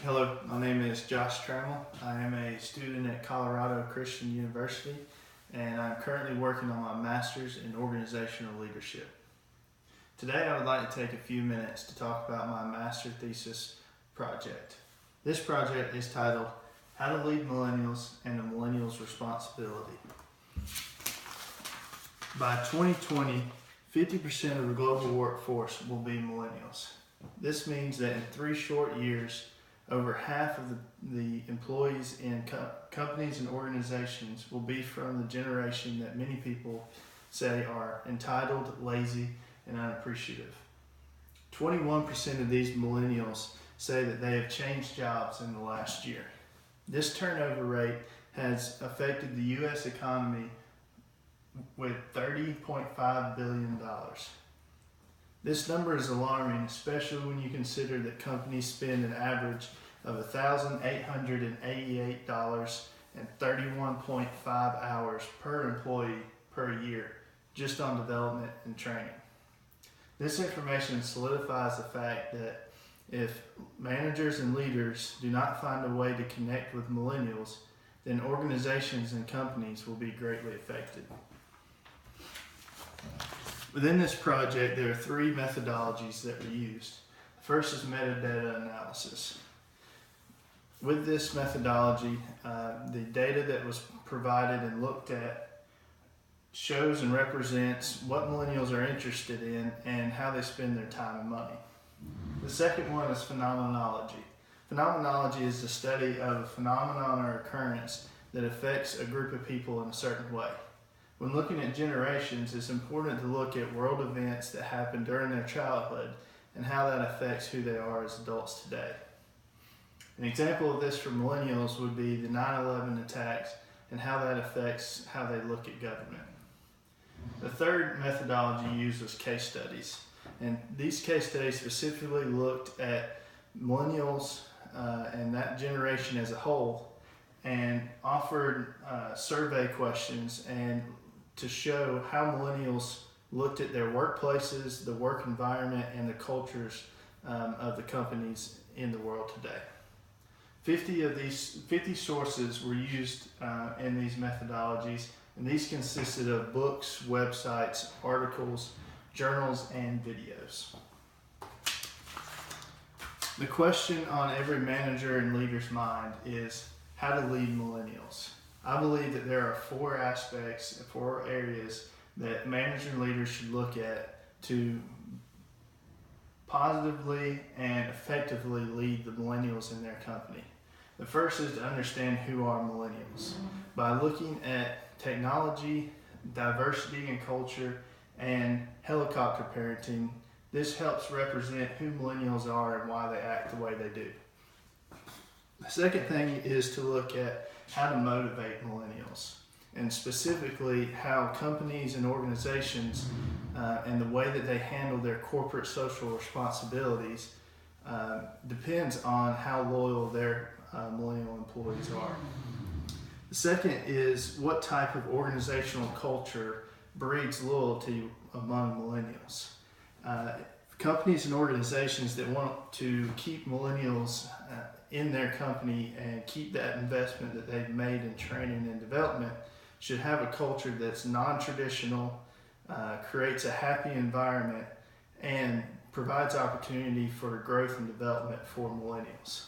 Hello, my name is Josh Trammell. I am a student at Colorado Christian University, and I'm currently working on my master's in organizational leadership. Today I would like to take a few minutes to talk about my master thesis project. This project is titled How to Lead Millennials and the Millennials' Responsibility. By 2020, 50% of the global workforce will be millennials. This means that in 3 short years, over half of the employees in companies and organizations will be from the generation that many people say are entitled, lazy, and unappreciative. 21% of these millennials say that they have changed jobs in the last year. This turnover rate has affected the U.S. economy with $30.5 billion. This number is alarming, especially when you consider that companies spend an average of $1,888 and 31.5 hours per employee per year just on development and training. This information solidifies the fact that if managers and leaders do not find a way to connect with millennials, then organizations and companies will be greatly affected. Within this project, there are 3 methodologies that were used. The first is metadata analysis. With this methodology, the data that was provided and looked at shows and represents what millennials are interested in and how they spend their time and money. The second one is phenomenology. Phenomenology is the study of a phenomenon or occurrence that affects a group of people in a certain way. When looking at generations, it's important to look at world events that happened during their childhood and how that affects who they are as adults today. An example of this for millennials would be the 9/11 attacks and how that affects how they look at government. The third methodology used was case studies. And these case studies specifically looked at millennials and that generation as a whole and offered survey questions and to show how millennials looked at their workplaces, the work environment, and the cultures of the companies in the world today. 50 sources were used in these methodologies, and these consisted of books, websites, articles, journals, and videos. The question on every manager and leader's mind is how to lead millennials. I believe that there are 4 aspects, 4 areas that managers and leaders should look at to positively and effectively lead the millennials in their company. The first is to understand who are millennials. By looking at technology, diversity and culture, and helicopter parenting, this helps represent who millennials are and why they act the way they do. The second thing is to look at how to motivate millennials, and specifically how companies and organizations and the way that they handle their corporate social responsibilities depends on how loyal their millennial employees are. The second is what type of organizational culture breeds loyalty among millennials. Companies and organizations that want to keep millennials in their company and keep that investment that they've made in training and development should have a culture that's non-traditional, creates a happy environment, and provides opportunity for growth and development for millennials.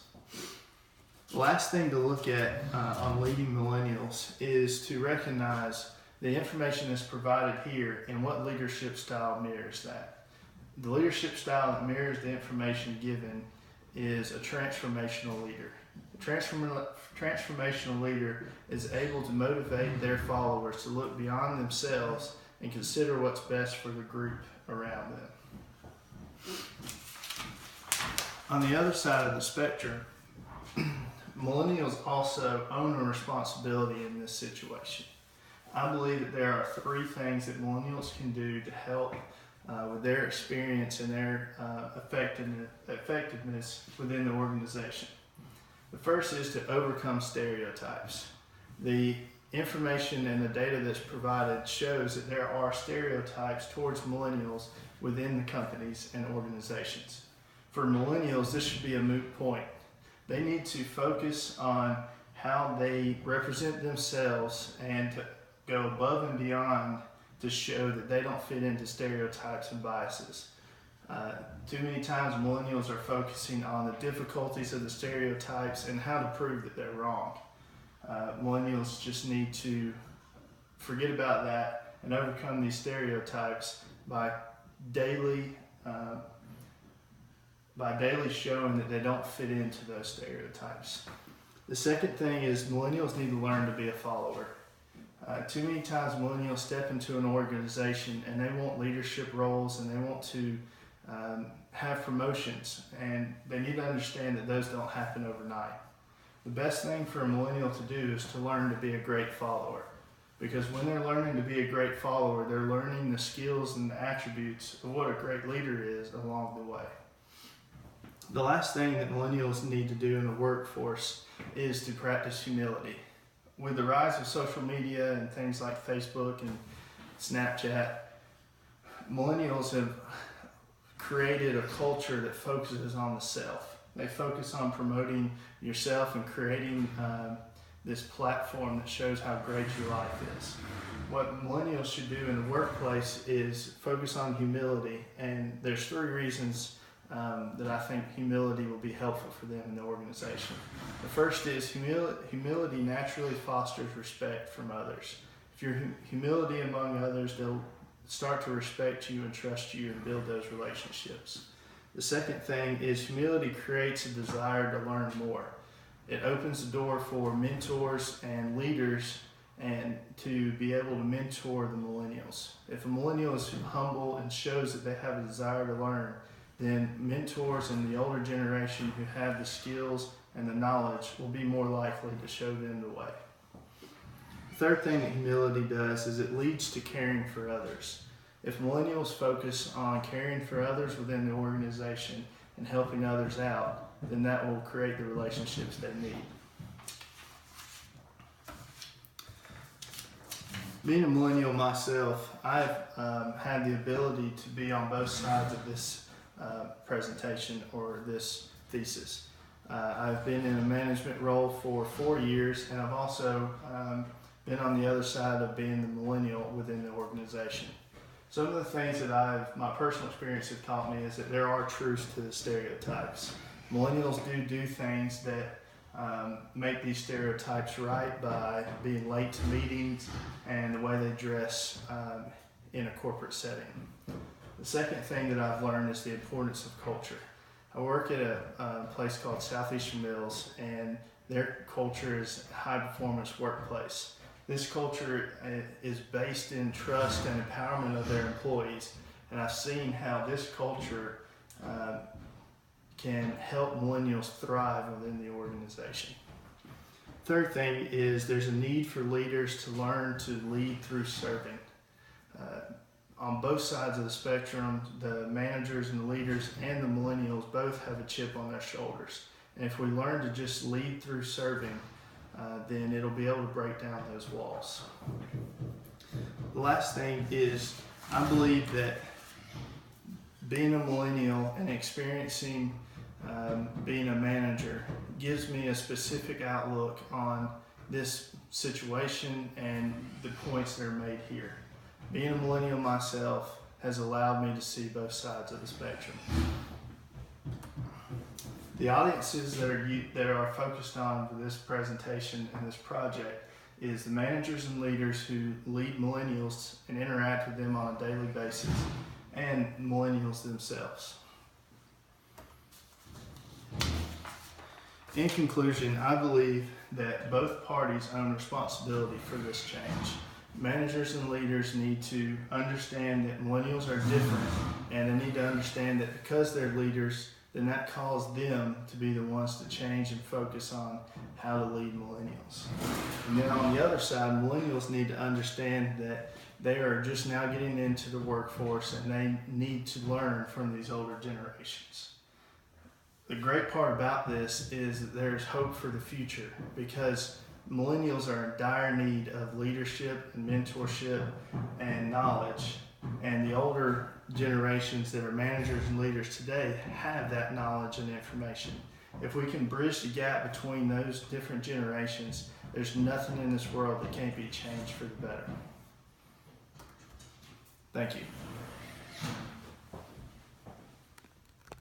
The last thing to look at on leading millennials is to recognize the information that's provided here and what leadership style mirrors that. The leadership style that mirrors the information given is a transformational leader. A transformational leader is able to motivate their followers to look beyond themselves and consider what's best for the group around them. On the other side of the spectrum, millennials also own a responsibility in this situation. I believe that there are 3 things that millennials can do to help with their experience and their effectiveness within the organization. The first is to overcome stereotypes. The information and the data that's provided shows that there are stereotypes towards millennials within the companies and organizations. For millennials, this should be a moot point. They need to focus on how they represent themselves and to go above and beyond to show that they don't fit into stereotypes and biases. Too many times millennials are focusing on the difficulties of the stereotypes and how to prove that they're wrong. Millennials just need to forget about that and overcome these stereotypes by daily showing that they don't fit into those stereotypes. The second thing is millennials need to learn to be a follower. Too many times millennials step into an organization and they want leadership roles and they want to have promotions, and they need to understand that those don't happen overnight. The best thing for a millennial to do is to learn to be a great follower, because when they're learning to be a great follower, they're learning the skills and the attributes of what a great leader is along the way. The last thing that millennials need to do in the workforce is to practice humility. With the rise of social media and things like Facebook and Snapchat, millennials have created a culture that focuses on the self. They focus on promoting yourself and creating this platform that shows how great your life is. What millennials should do in the workplace is focus on humility, and there's 3 reasons that I think humility will be helpful for them in the organization. The first is humility naturally fosters respect from others. If you're humility among others, they'll start to respect you and trust you and build those relationships. The second thing is humility creates a desire to learn more. It opens the door for mentors and leaders and to be able to mentor the millennials. If a millennial is humble and shows that they have a desire to learn, then mentors in the older generation who have the skills and the knowledge will be more likely to show them the way. The third thing that humility does is it leads to caring for others. If millennials focus on caring for others within the organization and helping others out, then that will create the relationships they need. Being a millennial myself, I've had the ability to be on both sides of this presentation or this thesis. I've been in a management role for 4 years, and I've also been on the other side of being the millennial within the organization. Some of the things that my personal experience has taught me is that there are truths to the stereotypes. Millennials do things that make these stereotypes right by being late to meetings and the way they dress in a corporate setting. The second thing that I've learned is the importance of culture. I work at a place called Southeastern Mills, and their culture is a high-performance workplace. This culture is based in trust and empowerment of their employees, and I've seen how this culture can help millennials thrive within the organization. Third thing is there's a need for leaders to learn to lead through serving. On both sides of the spectrum, the managers and the leaders and the millennials both have a chip on their shoulders. And if we learn to just lead through serving, then it'll be able to break down those walls. The last thing is, I believe that being a millennial and experiencing being a manager gives me a specific outlook on this situation and the points that are made here. Being a millennial myself has allowed me to see both sides of the spectrum. The audiences that are focused on for this presentation and this project is the managers and leaders who lead millennials and interact with them on a daily basis, and millennials themselves. In conclusion, I believe that both parties own responsibility for this change. Managers and leaders need to understand that millennials are different, and they need to understand that because they're leaders, then that calls them to be the ones to change and focus on how to lead millennials. And then on the other side, millennials need to understand that they are just now getting into the workforce and they need to learn from these older generations. The great part about this is that there's hope for the future, because millennials are in dire need of leadership and mentorship and knowledge, and the older generations that are managers and leaders today have that knowledge and information. If we can bridge the gap between those different generations, there's nothing in this world that can't be changed for the better. Thank you.